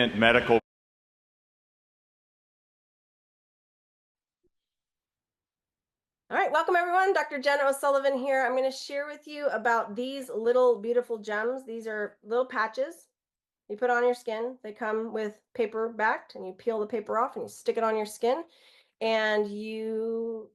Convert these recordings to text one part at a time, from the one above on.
medical. All right, welcome everyone. Dr. Jen O'Sullivan here. I'm going to share with you about these little beautiful gems. These are little patches you put on your skin. They come with paper backed, and you peel the paper off and you stick it on your skin, and you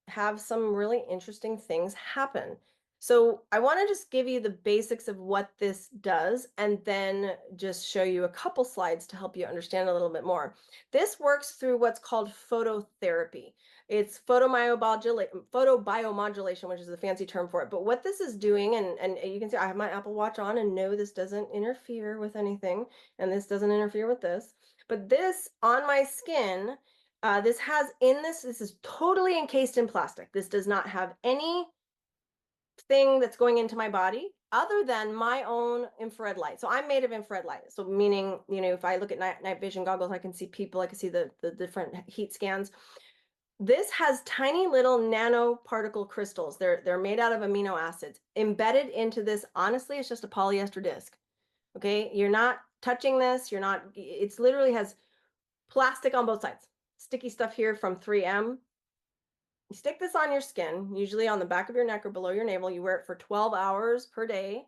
have some really interesting things happen. So I want to just give you the basics of what this does and then just show you a couple slides to help you understand a little bit more. This works through what's called phototherapy. It's photobiomodulation, which is a fancy term for it. But what this is doing, and you can see I have my Apple Watch on, and no, this doesn't interfere with anything, and this doesn't interfere with this. But this on my skin, this is totally encased in plastic. This does not have anything that's going into my body other than my own infrared light. So I'm made of infrared light. So meaning, if I look at night vision goggles, I can see people, I can see the different heat scans. This has tiny little nanoparticle crystals. They're made out of amino acids. Embedded into this, honestly, it's just a polyester disc. Okay, you're not touching this. It's literally has plastic on both sides. Sticky stuff here from 3M. You stick this on your skin, usually on the back of your neck or below your navel. You wear it for 12 hours per day.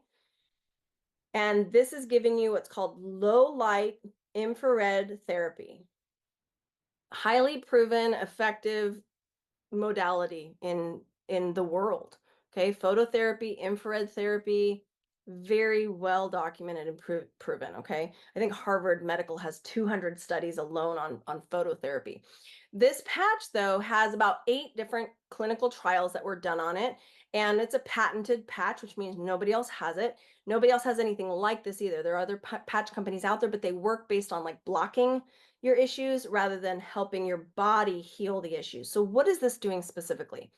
And this is giving you what's called low light infrared therapy. Highly proven, effective modality in the world. Okay, phototherapy, infrared therapy, very well documented and proven. Okay, I think Harvard Medical has 200 studies alone on phototherapy. This patch, though, has about 8 different clinical trials that were done on it, and it's a patented patch, which means nobody else has it. Nobody else has anything like this either. There are other patch companies out there, but they work based on like blocking your issues rather than helping your body heal the issues. So what is this doing specifically?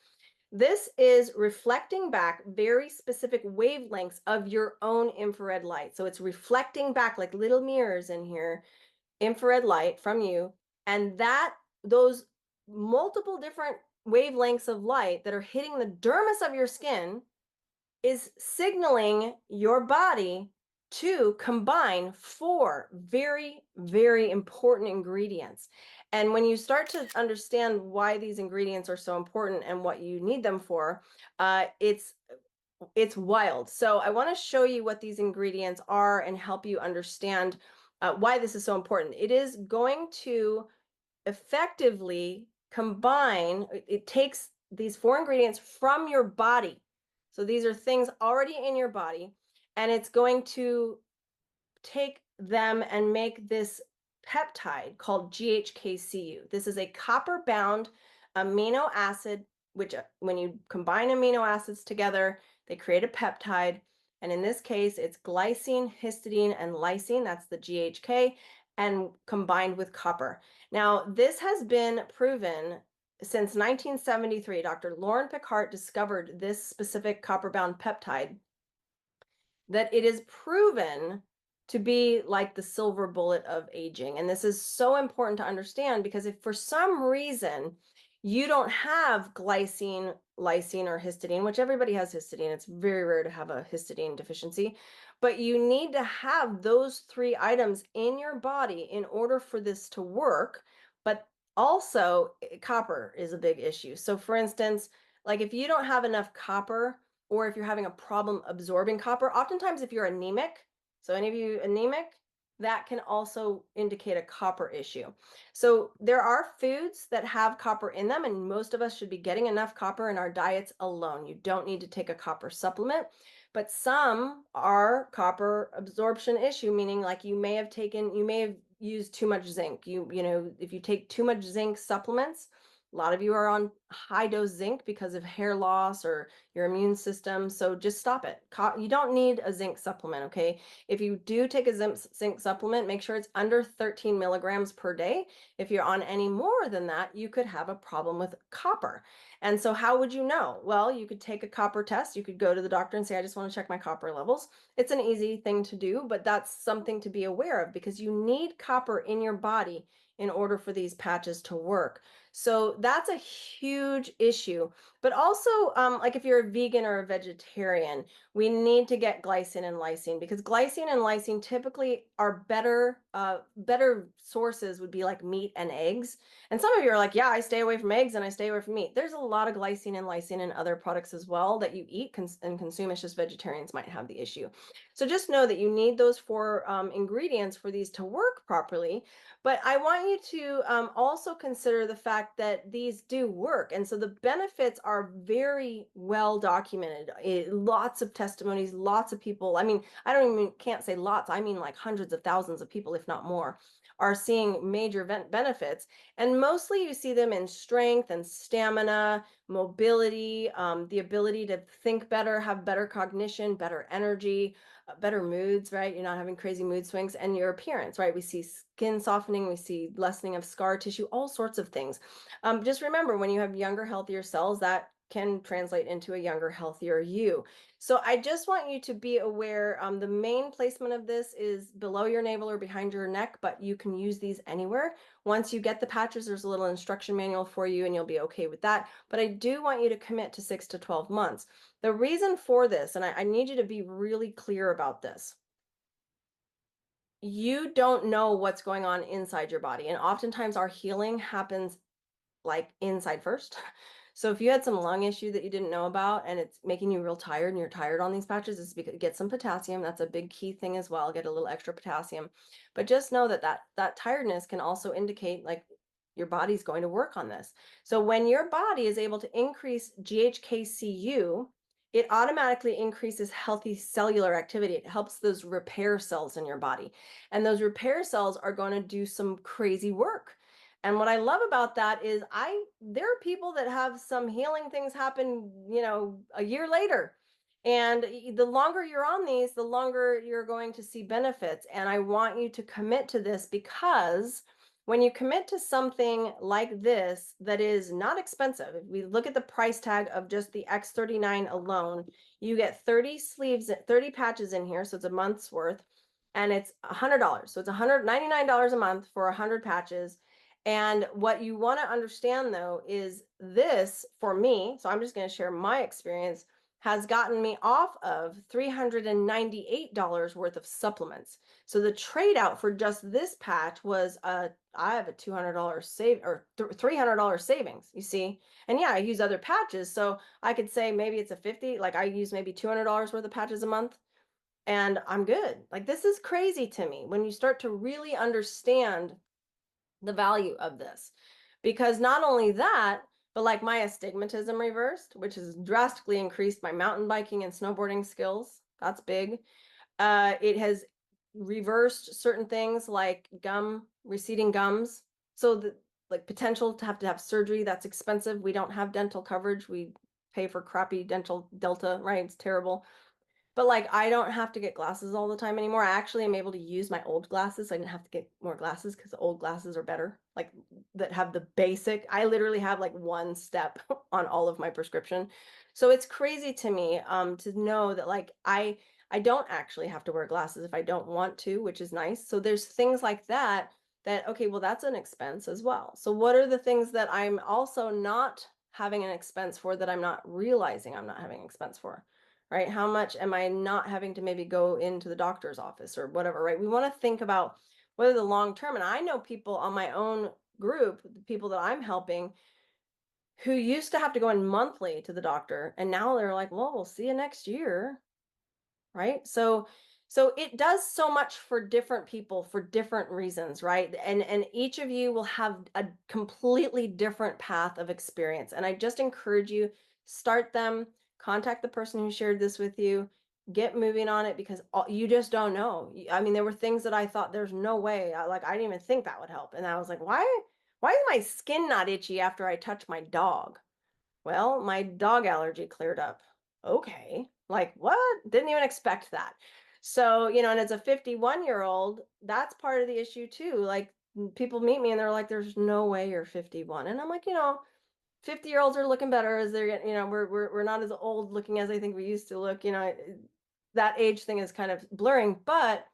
This is reflecting back very specific wavelengths of your own infrared light. So it's reflecting back like little mirrors in here, infrared light from you, and those multiple different wavelengths of light that are hitting the dermis of your skin is signaling your body to combine 4 very, very important ingredients. And when you start to understand why these ingredients are so important and what you need them for, it's wild. So I want to show you what these ingredients are and help you understand why this is so important. It is going to effectively combine, it takes these 4 ingredients from your body. So these are things already in your body, and it's going to take them and make this peptide called GHK-Cu. This is a copper-bound amino acid, which when you combine amino acids together, they create a peptide. And in this case, it's glycine, histidine, and lysine. That's the GHK, and combined with copper. Now, this has been proven since 1973. Dr. Lauren Picard discovered this specific copper-bound peptide, that it is proven to be like the silver bullet of aging. And this is so important to understand, because if for some reason you don't have glycine, lysine, or histidine, which everybody has histidine, it's very rare to have a histidine deficiency, but you need to have those 3 items in your body in order for this to work. But also, copper is a big issue. So for instance, like if you don't have enough copper, or if you're having a problem absorbing copper, oftentimes if you're anemic, so any of you anemic, that can also indicate a copper issue. So there are foods that have copper in them, and most of us should be getting enough copper in our diets alone. You don't need to take a copper supplement, but some are copper absorption issue, meaning like you may have used too much zinc. If you take too much zinc supplements, a lot of you are on high dose zinc because of hair loss or your immune system. So just stop it. You don't need a zinc supplement, okay? If you do take a zinc supplement, make sure it's under 13 milligrams per day. If you're on any more than that, you could have a problem with copper. And so how would you know? Well, you could take a copper test. You could go to the doctor and say, I just want to check my copper levels. It's an easy thing to do, but that's something to be aware of, because you need copper in your body in order for these patches to work. So that's a huge issue. But also, like if you're you're vegan or a vegetarian, we need to get glycine and lysine, because glycine and lysine typically are better sources would be like meat and eggs. And some of you are like, yeah, I stay away from eggs and I stay away from meat. There's a lot of glycine and lysine in other products as well that you eat and consume. It's just vegetarians might have the issue. So just know that you need those four ingredients for these to work properly. But I want you to also consider the fact that these do work. And so the benefits are very well documented. Lots of testimonies, lots of people. I mean, I don't even can't say lots. I mean like hundreds of thousands of people, if not more, are seeing major benefits. And mostly you see them in strength and stamina, mobility, the ability to think better, have better cognition, better energy, better moods, right? You're not having crazy mood swings, and your appearance, right? We see skin softening, we see lessening of scar tissue, all sorts of things. Just remember, when you have younger, healthier cells, that can translate into a younger, healthier you. So I just want you to be aware, the main placement of this is below your navel or behind your neck, but you can use these anywhere. Once you get the patches, there's a little instruction manual for you and you'll be okay with that. But I do want you to commit to 6 to 12 months. The reason for this, and I need you to be really clear about this, you don't know what's going on inside your body. And oftentimes our healing happens like inside first. So if you had some lung issue that you didn't know about and it's making you real tired and you're tired on these patches, it's because get some potassium. That's a big key thing as well. Get a little extra potassium. But just know that that tiredness can also indicate like your body's going to work on this. So when your body is able to increase GHK-Cu, it automatically increases healthy cellular activity. It helps those repair cells in your body. And those repair cells are going to do some crazy work. And what I love about that is there are people that have some healing things happen, a year later. And the longer you're on these, the longer you're going to see benefits. And I want you to commit to this, because when you commit to something like this that is not expensive, if we look at the price tag of just the X39 alone, you get 30 sleeves, 30 patches in here. So it's a month's worth, and it's $100. So it's $199 a month for 100 patches. And what you want to understand, though, is this for me, so I'm just going to share my experience, has gotten me off of $398 worth of supplements. So the trade out for just this patch was I have a $200 save or $300 savings, you see. And yeah, I use other patches, so I could say maybe it's a 50, like I use maybe $200 worth of patches a month and I'm good. Like this is crazy to me when you start to really understand the value of this, because not only that, but like my astigmatism reversed, which has drastically increased my mountain biking and snowboarding skills. That's big. It has reversed certain things like receding gums. So the like potential to have surgery, that's expensive. We don't have dental coverage. We pay for crappy dental delta, right? It's terrible. But like I don't have to get glasses all the time anymore. I actually am able to use my old glasses. I didn't have to get more glasses because the old glasses are better. Like that have the basic. I literally have like one step on all of my prescription. So it's crazy to me to know that like I don't actually have to wear glasses if I don't want to, which is nice. So there's things like that okay, well that's an expense as well. So what are the things that I'm also not having an expense for that I'm not realizing I'm not having an expense for? Right? How much am I not having to maybe go into the doctor's office or whatever, right? We want to think about whether the long term, and I know people on my own group, the people that I'm helping, who used to have to go in monthly to the doctor, and now they're like, well, we'll see you next year, right? So it does so much for different people for different reasons, right? And each of you will have a completely different path of experience. And I just encourage you, start them, contact the person who shared this with you, get moving on it, because you just don't know. I mean, there were things that I thought there's no way, I didn't even think that would help. And I was like, why is my skin not itchy after I touch my dog? Well, my dog allergy cleared up. Okay. Like, what? Didn't even expect that. So, and as a 51-year-old, that's part of the issue too. Like, people meet me and they're like, there's no way you're 51. And I'm like, 50-year-olds are looking better as they're getting, we're not as old looking as I think we used to look. That age thing is kind of blurring, but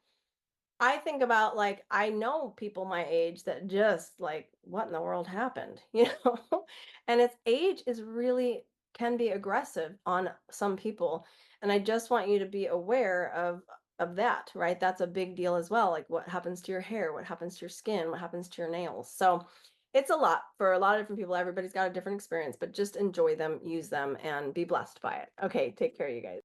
I think about like I know people my age that just like what in the world happened, and its age is really can be aggressive on some people. And I just want you to be aware of that, right? That's a big deal as well. Like what happens to your hair, what happens to your skin, what happens to your nails. So it's a lot for a lot of different people. Everybody's got a different experience, but just enjoy them, use them, and be blessed by it. Okay, take care, you guys.